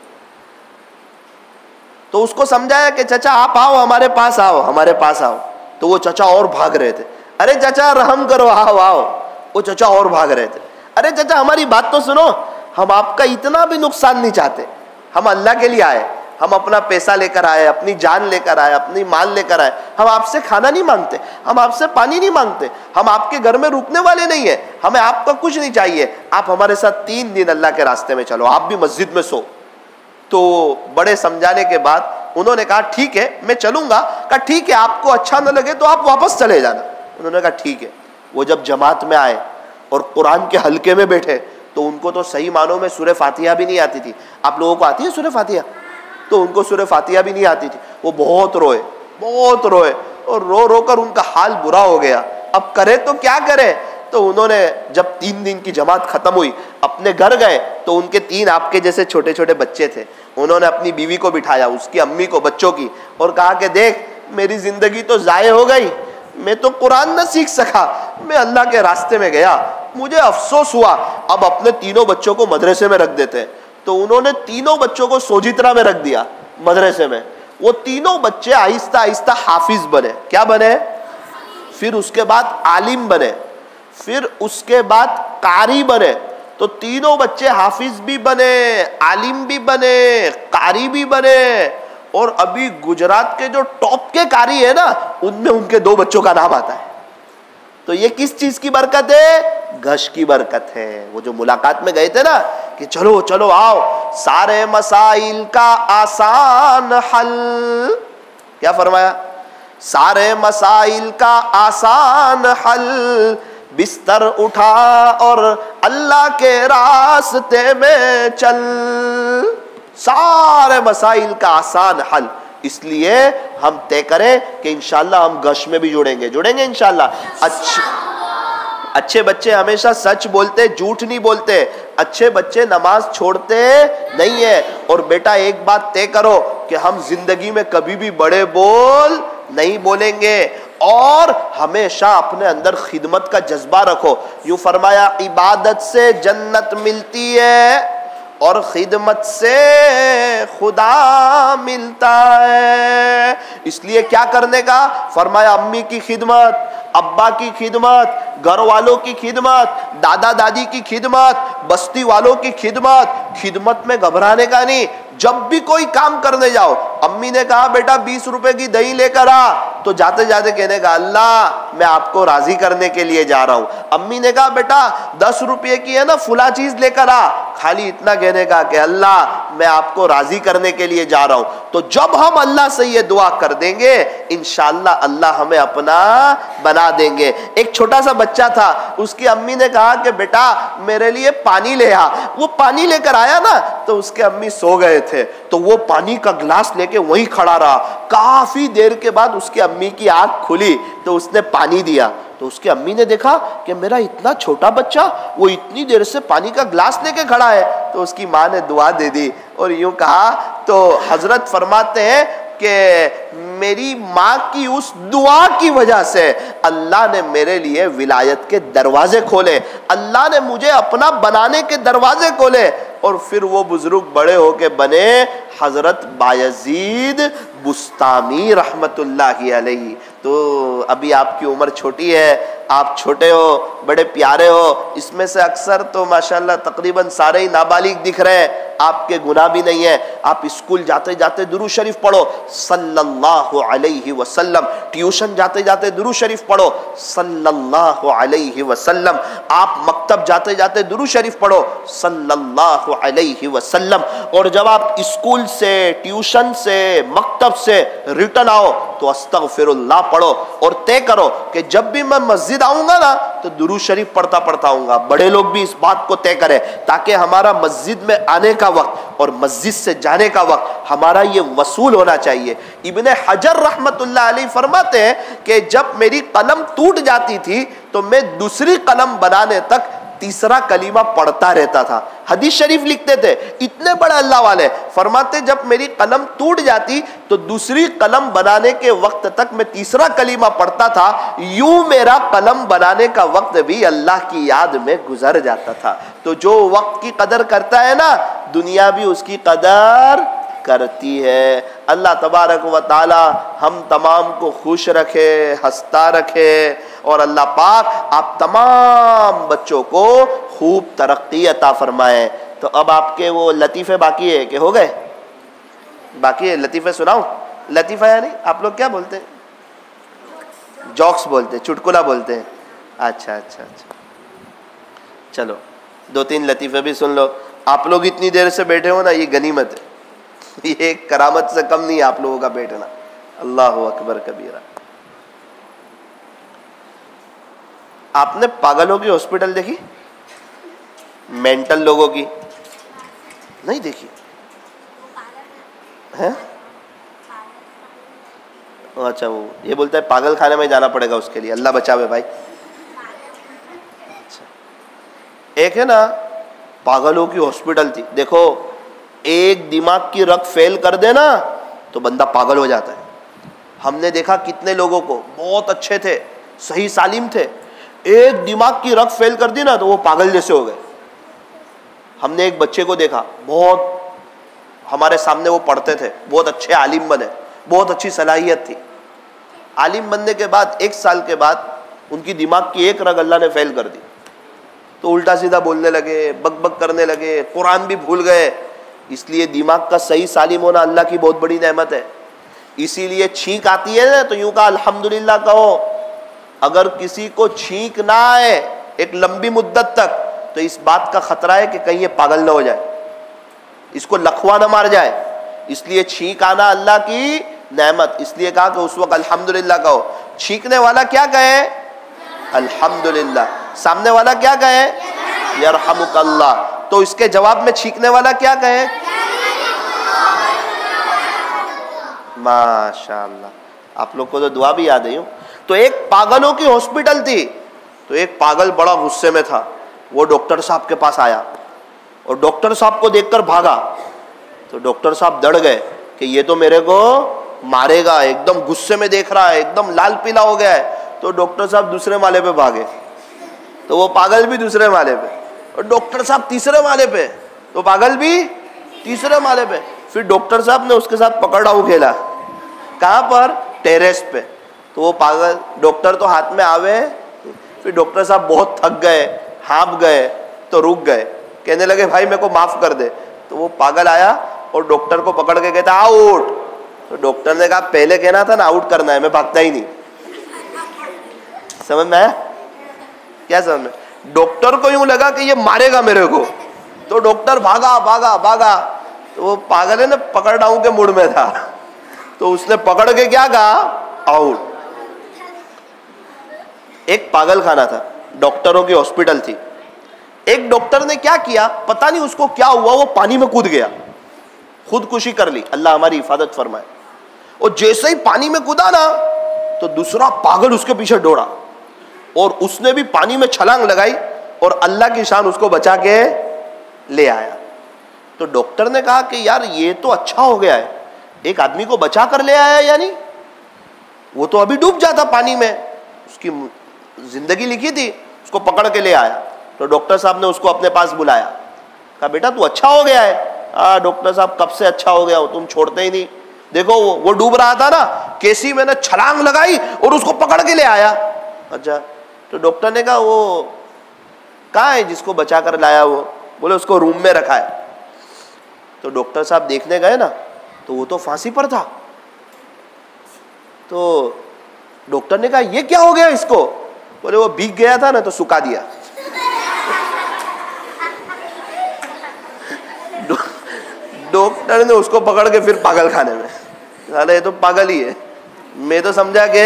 A: तो उसको समझाया कि चाचा आप आओ, हमारे पास आओ, हमारे पास आओ। तो वो चाचा और भाग रहे थे, अरे चाचा रहम करो, आओ आओ। वो चाचा और भाग रहे थे, अरे चाचा हमारी बात तो सुनो, हम आपका इतना भी नुकसान नहीं चाहते, हम अल्लाह के लिए आए, हम अपना पैसा लेकर आए, अपनी जान लेकर आए, अपनी माल लेकर आए, हम आपसे खाना नहीं मांगते, हम आपसे पानी नहीं मांगते, हम आपके घर में रुकने वाले नहीं है, हमें आपका कुछ नहीं चाहिए, आप हमारे साथ 3 दिन अल्लाह के रास्ते में चलो, आप भी मस्जिद में सो। तो बड़े समझाने के बाद उन्होंने कहा ठीक है मैं चलूंगा। कहा ठीक है, आपको अच्छा न लगे तो आप वापस चले जाना। उन्होंने कहा ठीक है। वो जब जमात में आए और कुरान के हल्के में बैठे तो उनको तो सही मानों में सूरह फातिहा भी नहीं आती थी। आप लोगों को आती है सूरह फातिहा? तो उनको सूरह फातिहा भी नहीं आती थी। वो बहुत रोए और रो रो कर उनका हाल बुरा हो गया। अब करे तो क्या करे? तो उन्होंने जब 3 दिन की जमात खत्म हुई अपने घर गए तो उनके 3 आपके जैसे छोटे छोटे बच्चे थे। उन्होंने अपनी बीवी को बिठाया, उसकी अम्मी को, बच्चों की, और कहा कि देख मेरी जिंदगी तो जाये हो गई, मैं तो कुरान न सीख सका, मैं अल्लाह के रास्ते में गया, मुझे अफसोस हुआ, अब अपने तीनों बच्चों को मदरसे में रख देते हैं। तो उन्होंने तीनों बच्चों को सोजित्रा में रख दिया मदरसे में। वो तीनों बच्चे आहिस्ता आहिस्ता हाफिज बने। क्या बने? फिर उसके बाद आलिम बने, फिर उसके बाद कारी बने। तो तीनों बच्चे हाफिज भी बने, आलिम भी बने, कारी भी बने। और अभी गुजरात के जो टॉप के कारी है ना, उनमें उनके 2 बच्चों का नाम आता है। तो ये किस चीज की बरकत है? गश की बरकत है। वो जो मुलाकात में गए थे ना कि चलो चलो आओ, सारे मसाइल का आसान हल, क्या फरमाया? सारे मसाइल का आसान हल, बिस्तर उठा और अल्लाह के रास्ते में चल। सारे मसाइल का आसान हल। इसलिए हम तय करें कि इंशाल्लाह हम गश में भी जुड़ेंगे इंशाल्लाह। अच्छे बच्चे हमेशा सच बोलते, झूठ नहीं बोलते। अच्छे बच्चे नमाज छोड़ते नहीं है। और बेटा एक बात तय करो कि हम जिंदगी में कभी भी बड़े बोल नहीं बोलेंगे और हमेशा अपने अंदर खिदमत का जज्बा रखो। यूं फरमाया इबादत से जन्नत मिलती है और खिदमत से खुदा मिलता है। इसलिए क्या करने का? फरमाया अम्मी की खिदमत, अब्बा की खिदमत, घर वालों की खिदमत, दादा दादी की खिदमत, बस्ती वालों की खिदमत। खिदमत में घबराने का नहीं। जब भी कोई काम करने जाओ, अम्मी ने कहा बेटा 20 रुपए की दही लेकर आ, तो जाते जाते कहने का अल्लाह मैं आपको राजी करने के लिए जा रहा हूं। अम्मी ने कहा बेटा 10 रुपये की है ना फुला चीज लेकर आ, खाली इतना कहने का कि अल्लाह मैं आपको राजी करने के लिए जा रहा हूं। तो जब हम अल्लाह से ये दुआ कर देंगे इंशाअल्लाह अल्लाह हमें अपना बना देंगे। एक छोटा सा बच्चा था, उसकी अम्मी ने कहा कि बेटा मेरे लिए पानी ले आ। वो पानी लेकर आया ना तो उसके अम्मी सो गए थे, तो वो पानी का गिलास लेके वहीं खड़ा रहा। काफी देर के बाद उसकी अम्मी की आंख खुली तो उसने पानी दिया। तो उसकी अम्मी ने देखा कि मेरा इतना छोटा बच्चा वो इतनी देर से पानी का गिलास लेके खड़ा है। तो उसकी माँ ने दुआ दे दी और यूं कहा, तो हजरत फरमाते हैं कि मेरी माँ की उस दुआ की वजह से अल्लाह ने मेरे लिए विलायत के दरवाजे खोले, अल्लाह ने मुझे अपना बनाने के दरवाजे खोले। और फिर वो बुजुर्ग बड़े होके बने हजरत बायजीद बुस्तामी रहमतुल्लाहि अलैहि। तो अभी आपकी उम्र छोटी है, आप छोटे हो, बड़े प्यारे हो, इसमें से अक्सर तो माशाल्लाह तकरीबन सारे ही नाबालिग दिख रहे हैं, आपके गुनाह भी नहीं है। आप स्कूल जाते जाते दुरूद शरीफ पढ़ो सल्लल्लाहु अलैहि वसल्लम, ट्यूशन जाते जाते दुरूद शरीफ पढ़ो सल्लल्लाहु अलैहि वसल्लम, आप मकतब जाते जाते दुरूद शरीफ पढ़ो सल्लल्लाहु अलैहि वसल्लम। और जब आप स्कूल से, ट्यूशन से, मकतब से रिटर्न आओ तो अस्तगफिरुल्लाह पढ़ो और तय करो कि जब भी मैं मस्जिद आऊंगा ना तो दुरूद शरीफ पढ़ता पढ़ता आऊंगा। बड़े लोग भी इस बात को तय करें ताकि हमारा मस्जिद में आने का वक्त और मस्जिद से जाने का वक्त हमारा ये वसूल होना चाहिए। इब्ने हजर रहमतुल्लाह अलैह फरमाते हैं कि जब मेरी कलम टूट जाती थी तो मैं दूसरी कलम बनाने तक तीसरा कलीमा पढ़ता रहता था। हदीस शरीफ लिखते थे, इतने बड़े अल्लाह वाले, फरमाते जब मेरी कलम टूट जाती तो दूसरी कलम बनाने के वक्त तक मैं तीसरा कलीमा पढ़ता था, यूं मेरा कलम बनाने का वक्त भी अल्लाह की याद में गुजर जाता था। तो जो वक्त की कदर करता है ना, दुनिया भी उसकी कदर करती है। अल्लाह तबारक व ताला हम तमाम को खुश रखे, हंसता रखे और अल्लाह पाक आप तमाम बच्चों को खूब तरक्की अता फरमाए। तो अब आपके वो लतीफ़े बाकी है कि हो गए? बाकी है लतीफ़े सुनाऊं? लतीफ़ा यानी आप लोग क्या बोलते हैं? जोक्स बोलते हैं, चुटकुला बोलते हैं। अच्छा अच्छा अच्छा, चलो 2-3 लतीफ़े भी सुन लो। आप लोग इतनी देर से बैठे हो ना, ये गनीमत है, ये करामत से कम नहीं है आप लोगों का बैठना। अल्लाहु अकबर कबीरा। आपने पागलों की हॉस्पिटल देखी? मेंटल लोगों की नहीं देखी है? अच्छा, वो ये बोलता है पागल खाने में जाना पड़ेगा उसके लिए, अल्लाह बचावे भाई। अच्छा, एक है ना पागलों की हॉस्पिटल थी। देखो, एक दिमाग की रग फेल कर देना तो बंदा पागल हो जाता है। हमने देखा कितने लोगों को, बहुत अच्छे थे, सही सालिम थे, एक दिमाग की रग फेल कर दी ना तो वो पागल जैसे हो गए। हमने एक बच्चे को देखा, बहुत हमारे सामने वो पढ़ते थे, बहुत अच्छे आलिम बने, बहुत अच्छी सलाहियत थी। आलिम बनने के बाद 1 साल के बाद उनकी दिमाग की एक रग अल्लाह ने फेल कर दी, तो उल्टा सीधा बोलने लगे, बक बक करने लगे, कुरान भी भूल गए। इसलिए दिमाग का सही सालिम होना अल्लाह की बहुत बड़ी नेमत है। इसीलिए छींक आती है ना तो यूं का अल्हम्दुलिल्लाह कहो। अगर किसी को छींक ना आए एक लंबी मुद्दत तक तो इस बात का खतरा है कि कहीं ये पागल ना हो जाए, इसको लखवा ना मार जाए। इसलिए छींक आना अल्लाह की नेमत, इसलिए कहा कि उस वक्त अल्हम्दुलिल्लाह कहो। छींकने वाला क्या कहे? अल्हम्दुलिल्लाह। सामने वाला क्या कहे? यरहमुकल्लाह। तो इसके जवाब में छींकने वाला क्या कहे? माशाअल्लाह। आप लोग को तो दुआ भी याद है यूं। तो एक पागलों की हॉस्पिटल थी, तो एक पागल बड़ा गुस्से में था, वो डॉक्टर साहब के पास आया और डॉक्टर साहब को देखकर भागा। तो डॉक्टर साहब डर गए कि ये तो मेरे को मारेगा, एकदम गुस्से में देख रहा है, एकदम लाल पीला हो गया है। तो डॉक्टर साहब दूसरे माले पे भागे, तो वो पागल भी दूसरे माले पे, और डॉक्टर साहब तीसरे माले पे, तो पागल भी तीसरे माले पे। फिर डॉक्टर साहब ने उसके साथ पकड़ाऊ खेला। कहाँ पर? टेरेस पे। तो वो पागल, डॉक्टर तो हाथ में आवे, फिर डॉक्टर साहब बहुत थक गए, हाँप गए, तो रुक गए, कहने लगे भाई मेरे को माफ कर दे। तो वो पागल आया और डॉक्टर को पकड़ के कहता आउट। तो डॉक्टर ने कहा पहले कहना था ना आउट करना है, मैं भागता ही नहीं। समझ में आया? क्या समझ में? डॉक्टर को यूं लगा कि ये मारेगा मेरे को, तो डॉक्टर भागा भागा भागा। तो वो पागल है ना पकड़ाऊ के मूड में था, तो उसने पकड़ के क्या कहा? आउट। एक पागल खाना था, डॉक्टरों की हॉस्पिटल थी। एक डॉक्टर ने क्या किया पता नहीं उसको क्या हुआ, वो पानी में कूद गया, खुदकुशी कर ली, अल्लाह हमारी हिफाजत फरमाए। और जैसे ही पानी में कूदा ना तो दूसरा पागल उसके पीछे दौड़ा और उसने भी पानी में छलांग लगाई और अल्लाह की शान उसको बचा के ले आया। तो डॉक्टर ने कहा कि यार ये तो अच्छा हो गया है, एक आदमी को बचा कर ले आया, यानी वो तो अभी डूब जाता पानी में, उसकी जिंदगी लिखी थी, उसको पकड़ के ले आया। तो डॉक्टर साहब ने उसको अपने पास बुलाया, कहा बेटा तू अच्छा हो गया है। डॉक्टर साहब कब से अच्छा हो गया हो, तुम छोड़ते ही नहीं। देखो वो डूब रहा था ना, कैसी मैंने छलांग लगाई और उसको पकड़ के ले आया। अच्छा, तो डॉक्टर ने कहा वो कहाँ है जिसको बचा कर लाया वो? बोले उसको रूम में रखा है। तो डॉक्टर साहब देखने गए ना, तो वो तो फांसी पर था। तो डॉक्टर ने कहा ये क्या हो गया इसको? बोले वो भीग गया था ना तो सुखा दिया। डॉक्टर ने उसको पकड़ के फिर पागल खाने में, अरे ये तो पागल ही है। मैं तो समझा कि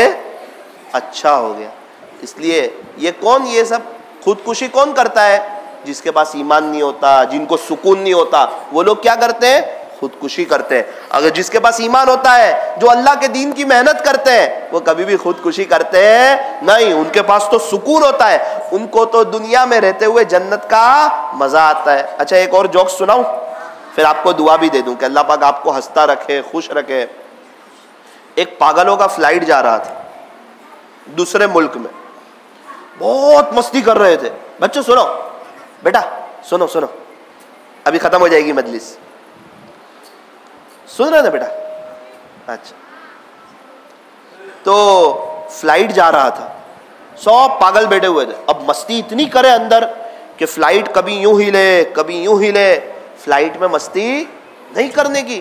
A: अच्छा हो गया। इसलिए ये कौन, ये सब खुदकुशी कौन करता है? जिसके पास ईमान नहीं होता, जिनको सुकून नहीं होता, वो लोग क्या करते हैं? खुदकुशी करते हैं। अगर जिसके पास ईमान होता है, जो अल्लाह के दीन की मेहनत करते हैं, वो कभी भी खुदकुशी करते हैं नहीं। उनके पास तो सुकून होता है, उनको तो दुनिया में रहते हुए जन्नत का मजा आता है। अच्छा, एक और जोक सुनाऊं, फिर आपको दुआ भी दे दूं कि अल्लाह पाक आपको हंसता रखे, खुश रखे। एक पागलों का फ्लाइट जा रहा था दूसरे मुल्क में, बहुत मस्ती कर रहे थे। बच्चों सुनो, बेटा सुनो सुनो, अभी खत्म हो जाएगी मजलिस। सुन रहे थे बेटा? अच्छा, तो फ्लाइट जा रहा था, सब पागल बैठे हुए थे। अब मस्ती इतनी करे अंदर कि फ्लाइट कभी यूं हिले कभी यूं हिले। फ्लाइट में मस्ती नहीं करने की,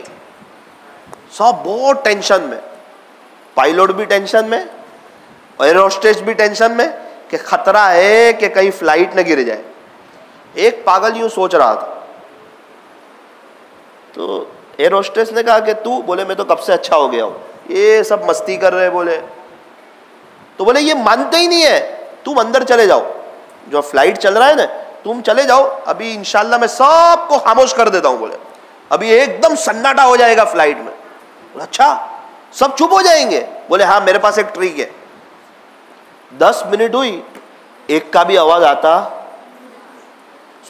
A: सब बहुत टेंशन में। पायलट भी टेंशन में, एयर होस्टेस भी टेंशन में कि खतरा है कि कहीं फ्लाइट न गिर जाए। एक पागल यूं सोच रहा था, तो एयर होस्टेस ने कहा कि तू? बोले मैं तो कब से अच्छा हो गया हूं, ये सब मस्ती कर रहे बोले। तो बोले ये मानते ही नहीं है, तुम अंदर चले जाओ, जो फ्लाइट चल रहा है ना, तुम चले जाओ, अभी इंशाल्लाह मैं सबको खामोश कर देता हूं। बोले अभी एकदम सन्नाटा हो जाएगा फ्लाइट में। बोले अच्छा, सब चुप हो जाएंगे? बोले हाँ, मेरे पास एक ट्रिक है। 10 मिनट हुई, एक का भी आवाज आता,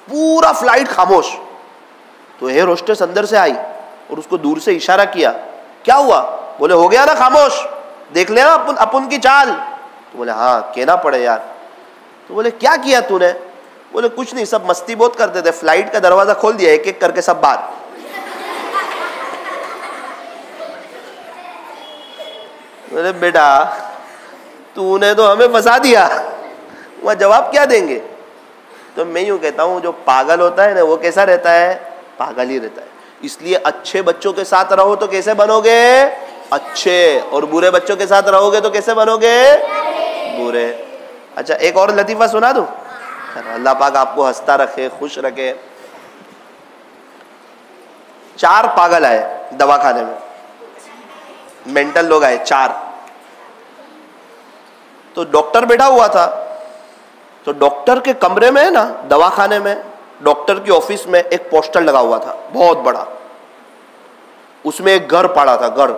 A: पूरा फ्लाइट खामोश। तो एयर होस्टेस अंदर से आई और उसको दूर से इशारा किया, क्या हुआ? बोले हो गया ना खामोश, देख लेना अपन की चाल। तो बोले हाँ, कहना पड़े यार। तो बोले क्या किया तूने? बोले कुछ नहीं, सब मस्ती बहुत करते थे, फ्लाइट का दरवाजा खोल दिया, एक एक करके सब बात। बोले बेटा तूने तो हमें फंसा दिया, वहां जवाब क्या देंगे? तो मैं यूं कहता हूं, जो पागल होता है ना, वो कैसा रहता है? पागल ही रहता है। इसलिए अच्छे बच्चों के साथ रहो तो कैसे बनोगे? अच्छे। और बुरे बच्चों के साथ रहोगे तो कैसे बनोगे? बुरे। अच्छा, एक और लतीफा सुना दूं? अल्लाह पाक आपको हंसता रखे, खुश रखे। 4 पागल आए दवाखाने में, मेंटल लोग आए 4। तो डॉक्टर बैठा हुआ था, तो डॉक्टर के कमरे में ना, दवाखाने में, डॉक्टर की ऑफिस में एक पोस्टर लगा हुआ था बहुत बड़ा, उसमें एक घर पड़ा था, घर।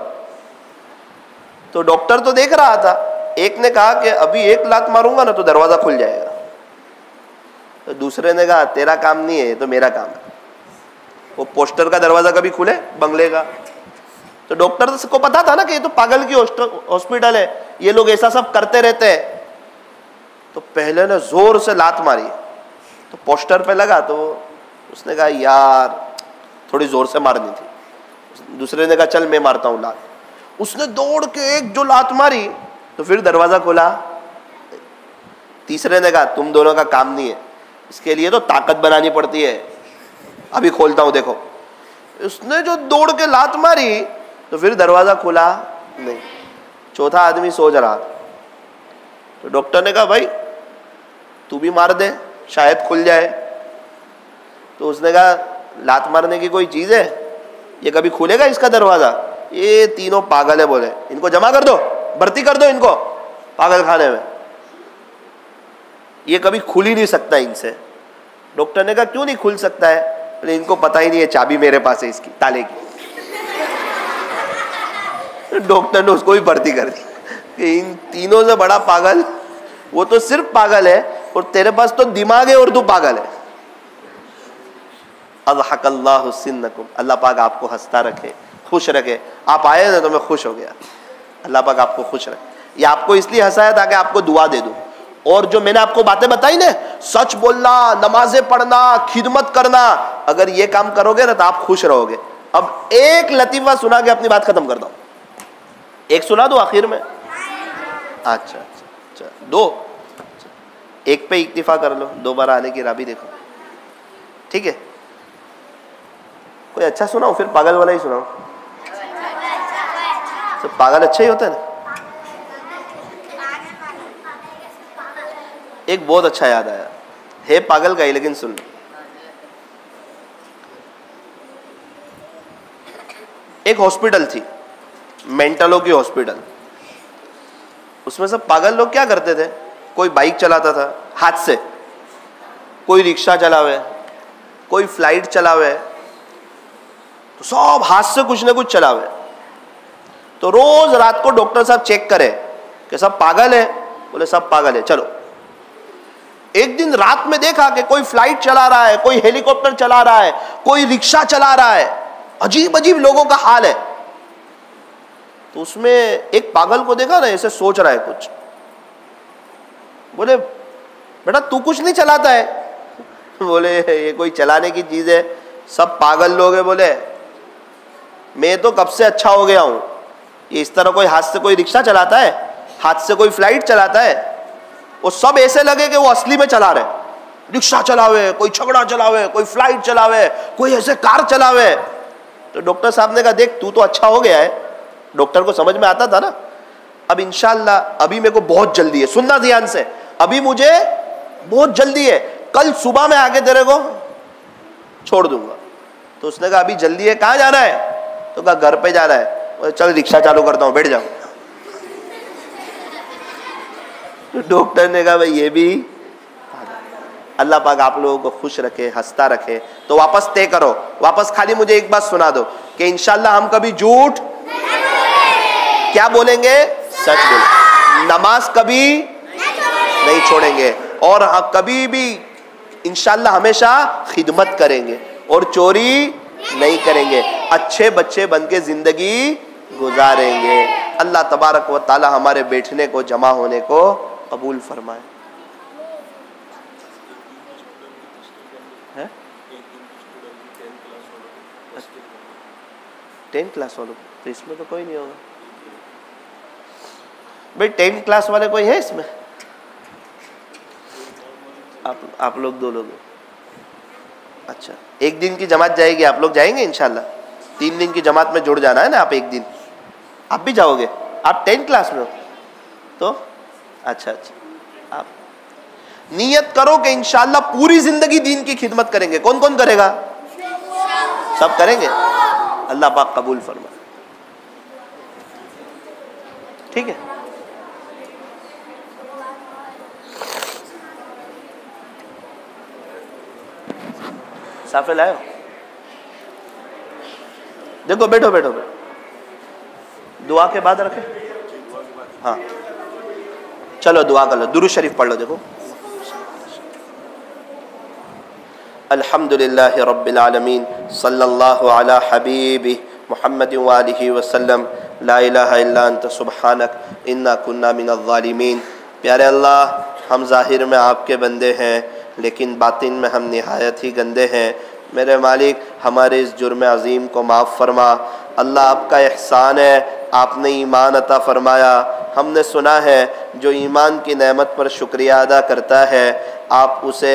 A: तो डॉक्टर तो देख रहा था, एक ने कहा कि अभी 1 लात मारूंगा ना तो दरवाजा खुल जाएगा। तो दूसरे ने कहा तेरा काम नहीं है, ये तो मेरा काम है। वो पोस्टर का दरवाजा कभी खुले बंगले का? तो डॉक्टर को पता था ना कि ये तो पागल की हॉस्पिटल है, ये लोग ऐसा सब करते रहते हैं। तो पहले ने जोर से लात मारी, तो पोस्टर पे लगा, तो उसने कहा यार थोड़ी जोर से मारनी थी। दूसरे ने कहा चल मैं मारता हूँ लात। उसने दौड़ के एक जो लात मारी, तो फिर दरवाजा खोला। तीसरे ने कहा तुम दोनों का काम नहीं है, इसके लिए तो ताकत बनानी पड़ती है, अभी खोलता हूं देखो। उसने जो दौड़ के लात मारी, तो फिर दरवाजा खुला नहीं। चौथा आदमी सोच रहा था, तो डॉक्टर ने कहा भाई तू भी मार दे, शायद खुल जाए। तो उसने कहा लात मारने की कोई चीज है? ये कभी खुलेगा इसका दरवाजा? ये तीनों पागल है। बोले इनको जमा कर दो, भर्ती कर दो इनको पागल खाने में, ये कभी खुल ही नहीं सकता इनसे। डॉक्टर ने कहा क्यों नहीं खुल सकता है? बोले इनको पता ही नहीं है, चाबी मेरे पास है इसकी, ताले की। डॉक्टर ने उसको भी भर्ती कर दी कि इन तीनों से बड़ा पागल वो तो सिर्फ पागल है, और तेरे पास तो दिमाग है और तू पागल है। अज़हकल्लाहु सिन्नकुम, अल्लाह पाक आपको हंसता रखे, खुश रखे। आप आए ना तो मैं खुश हो गया, अल्लाह पाक आपको खुश रखे। ये आपको इसलिए हंसाया ताकि आपको दुआ दे दूं। और जो मैंने आपको बातें बताई ना, सच बोलना, नमाजें पढ़ना, खिदमत करना, अगर ये काम करोगे ना तो आप खुश रहोगे। अब एक लतीफा सुना के अपनी बात खत्म कर दो, एक सुना दो आखिर में। अच्छा अच्छा अच्छा, 2 एक पे इक्तिफा कर लो, दोबारा आने की राह भी देखो, ठीक है? कोई अच्छा सुनाओ, फिर पागल वाला ही सुनाओ। सब पागल अच्छे ही होते हैं ना। एक बहुत अच्छा याद आया, है पागल का ही, लेकिन सुन लो। एक हॉस्पिटल थी, मेंटलों की हॉस्पिटल। उसमें सब पागल लोग क्या करते थे, कोई बाइक चलाता था हाथ से, कोई रिक्शा चलावे, कोई फ्लाइट चलावे, तो सब हाथ से कुछ ना कुछ चलावे। तो रोज रात को डॉक्टर साहब चेक करे कि सब पागल है, बोले सब पागल है, चलो। एक दिन रात में देखा कि कोई फ्लाइट चला रहा है, कोई हेलीकॉप्टर चला रहा है, कोई रिक्शा चला रहा है, अजीब अजीब लोगों का हाल है। तो उसमें एक पागल को देखा ना, ऐसे सोच रहा है कुछ। बोले बेटा तू कुछ नहीं चलाता है? बोले ये कोई चलाने की चीज है, सब पागल लोग हैं। बोले मैं तो कब से अच्छा हो गया हूं, ये इस तरह कोई हाथ से कोई रिक्शा चलाता है, हाथ से कोई फ्लाइट चलाता है? वो सब ऐसे लगे कि वो असली में चला रहे, रिक्शा चलावे, कोई छकड़ा चलावे, कोई फ्लाइट चलावे, कोई ऐसे कार चलावे। तो डॉक्टर साहब ने कहा देख तू तो अच्छा हो गया है, डॉक्टर को समझ में आता था ना। अब इंशाल्लाह अभी मेरे को बहुत जल्दी है, सुनना ध्यान से, अभी मुझे बहुत जल्दी है, कल सुबह में आके तेरे को छोड़ दूंगा। तो उसने कहा अभी जल्दी है, कहाँ जाना है? तो कहा घर पे जाना है। चल रिक्शा चालू करता हूँ, बैठ जाओ। तो डॉक्टर ने कहा भाई ये भी, अल्लाह पाक आप लोगों को खुश रखे, हंसता रखे। तो वापस तय करो, वापस खाली मुझे एक बात सुना दो कि इंशाल्लाह हम कभी झूठ क्या बोलेंगे, सच बोलेंगे, नमाज कभी नहीं छोड़ेंगे, और कभी भी इंशाल्लाह हमेशा खिदमत करेंगे और चोरी नहीं करेंगे, अच्छे बच्चे बन के जिंदगी गुजारेंगे। अल्लाह तबारक व ताला हमारे बैठने को, जमा होने को कबूल फरमाए। 10 क्लास वालों, तो इसमें तो कोई नहीं होगा भाई। 10 क्लास वाले कोई है इसमें? आप लोग 2 लोग। अच्छा, एक दिन की जमात जाएगी, आप लोग जाएंगे इंशाल्लाह? 3 दिन की जमात में जुड़ जाना है ना आप, एक दिन आप भी जाओगे। आप 10 क्लास में हो तो अच्छा, आप नियत करो कि इंशाल्लाह पूरी जिंदगी दीन की खिदमत करेंगे। कौन कौन करेगा? सब करेंगे। अल्लाह पाक कबूल फरमाए, ठीक है? साफे लाए हो? देखो बैठो बैठो बैठो, दुआ के बाद रखे। हाँ चलो दुआ कर लो, दुरूद शरीफ पढ़ लो। देखो अल्हम्दुलिल्लाहि रब्बिल आलमीन, सल्लल्लाहु अला हबीबि मुहम्मद व आलिहि वसल्लम, ला इलाहा इल्ला अंत सुब्हानक इन्ना कुन्ना मिनज़ ज़ालिमीन। प्यारे अल्लाह, हम ज़ाहिर में आपके बंदे हैं, लेकिन बातिन में हम निहायत ही गंदे हैं। मेरे मालिक, हमारे इस जुर्म अज़ीम को माफ़ फरमा। अल्लाह आपका एहसान है, आपने ईमान अता फरमाया। हमने सुना है जो ईमान की नेमत पर शुक्रिया अदा करता है, आप उसे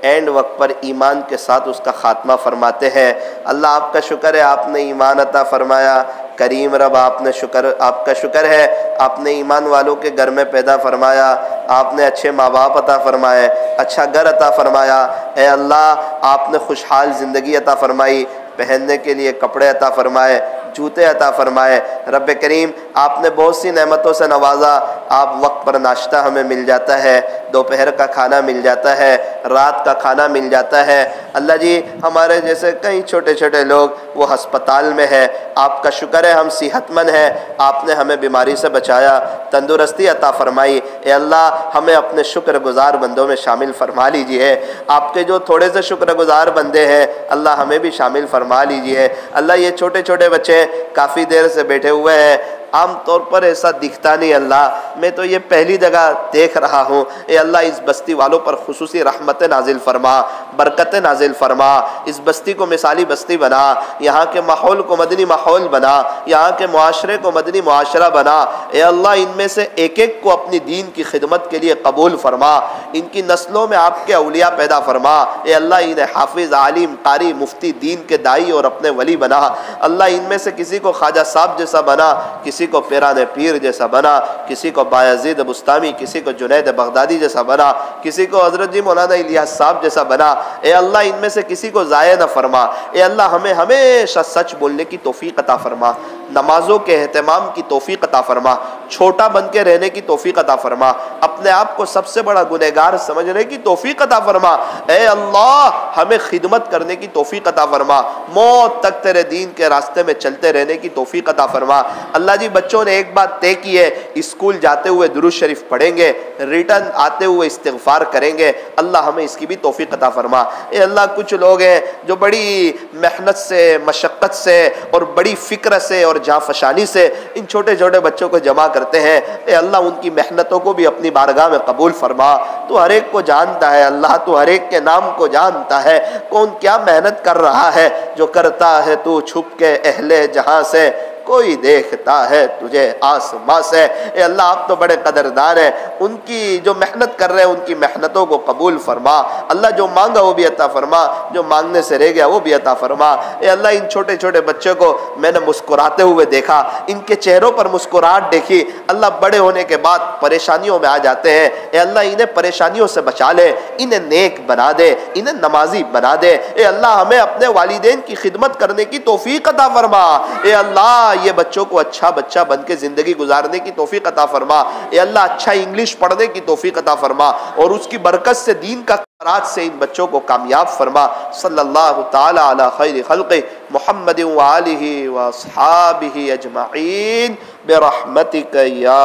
A: एंड वक्त पर ईमान के साथ उसका ख़ात्मा फरमाते हैं। अल्लाह आपका शुक्र है, आपने ईमान अता फरमाया। करीम रब, आपका शुक्र है, आपने ईमान वालों के घर में पैदा फरमाया, आपने अच्छे माँ बाप अता फरमाए, अच्छा घर अता फरमाया। ए अल्लाह, आपने खुशहाल ज़िंदगी अता फरमाई, पहनने के लिए कपड़े अता फरमाए, जूते अता फरमाए। रब करीम, आपने बहुत सी नेमतों से नवाजा। आप वक्त पर नाश्ता हमें मिल जाता है, दोपहर का खाना मिल जाता है, रात का खाना मिल जाता है। अल्लाह जी, हमारे जैसे कई छोटे छोटे लोग वो हस्पताल में है, आपका शुक्र है हम सेहतमंद हैं, आपने हमें बीमारी से बचाया, तंदुरुस्ती अता फरमाई। ए अल्लाह, हमें अपने शुक्रगुजार बंदों में शामिल फरमा लीजिए। आपके जो थोड़े से शुक्रगुजार बंदे हैं, अल्लाह हमें भी शामिल फरमा लीजिए। अल्लाह, ये छोटे छोटे बच्चे काफ़ी देर से बैठे हुए हैं, आम तौर पर ऐसा दिखता नहीं अल्लाह, मैं तो ये पहली जगह देख रहा हूँ। ए अल्लाह इस बस्ती वालों पर खुसूसी रहमत नाजिल फरमा, बरकत नाजिल फरमा, इस बस्ती को मिसाली बस्ती बना, यहाँ के माहौल को मदनी माहौल बना, यहाँ के मुआशरे को मदनी मुआशरा बना। ए अल्लाह इनमें से एक एक को अपनी दीन की खिदमत के लिए कबूल फरमा, इनकी नस्लों में आपके औलिया पैदा फरमा। ए अल्लाह इन्हें हाफिज, आलिम, कारी, मुफ्ती, दीन के दाई और अपने वली बना। अल्लाह इनमें से किसी को ख्वाजा साहब जैसा बना, किसी को पिराने पीर जैसा बना, किसी को बायजीद बुस्तामी, किसी को जुनैद बगदादी जैसा बना, किसी को हजरत जी मौलाना इलियास साहब जैसा बना। ए अल्लाह इनमें से किसी को ज़ाया न फरमा। ए अल्लाह हमें हमेशा सच बोलने की तौफीक अता फरमा, नमाजों के एहतमाम की तौफीक अता फरमा, छोटा बन के रहने की तौफीक अता फरमा, अपने आप को सबसे बड़ा गुनहगार समझने की तौफीक अता फरमा। ए अल्लाह हमें खिदमत करने की तौफीक अता फरमा, मौत तक तेरे दीन के रास्ते में चलते रहने की तौफीक अता फरमा। अल्लाह जी बच्चों ने एक बात तय की है, स्कूल जाते हुए दुरूद शरीफ पढ़ेंगे, रिटर्न आते हुए इस्तिग़फ़ार करेंगे। अल्लाह हमें इसकी भी तौफीक अता फरमा। ए अल्लाह कुछ लोग हैं जो बड़ी मेहनत से, मशक्क़त से और बड़ी फ़िक्र से और जाफशानी से इन छोटे छोटे बच्चों को जमा करते हैं। ए अल्लाह उनकी मेहनतों को भी अपनी बारगाह में कबूल फरमा। तू हर एक को जानता है अल्लाह, तू हर एक के नाम को जानता है, कौन क्या मेहनत कर रहा है। जो करता है तू छुप के अहले जहां से, कोई देखता है तुझे आसमां से। ए अल्लाह आप तो बड़े कदरदार हैं, उनकी जो मेहनत कर रहे हैं उनकी मेहनतों को कबूल फरमा। अल्लाह जो मांगा वो भी अता फरमा, जो मांगने से रह गया वो भी अता फरमा। ए अल्लाह इन छोटे छोटे बच्चों को मैंने मुस्कुराते हुए देखा, इनके चेहरों पर मुस्कुराहट देखी। अल्लाह बड़े होने के बाद परेशानियों में आ जाते हैं, ए अल्लाह इन्हें परेशानियों से बचा ले, इन्हें नेक बना दे, इन्हें नमाजी बना दे। ए अल्लाह हमें अपने वालिदैन की खिदमत करने की तौफीक अता फरमा। ए अल्लाह ये बच्चों को अच्छा बच्चा बन के जिंदगी गुजारने की तौफीक अता फरमा। ए अल्लाह अच्छा इंग्लिश पढ़ने की तौफीक अता फरमा और उसकी बरकत से दीन का करात से इन बच्चों को कामयाब फरमा। सल्लल्लाहु ताला अला खैरि खल्क़ि मुहम्मद व आलिहि व अस्हाबिहि अजमईन बिरहमतिक या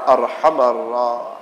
A: अरहमर राहिमीन।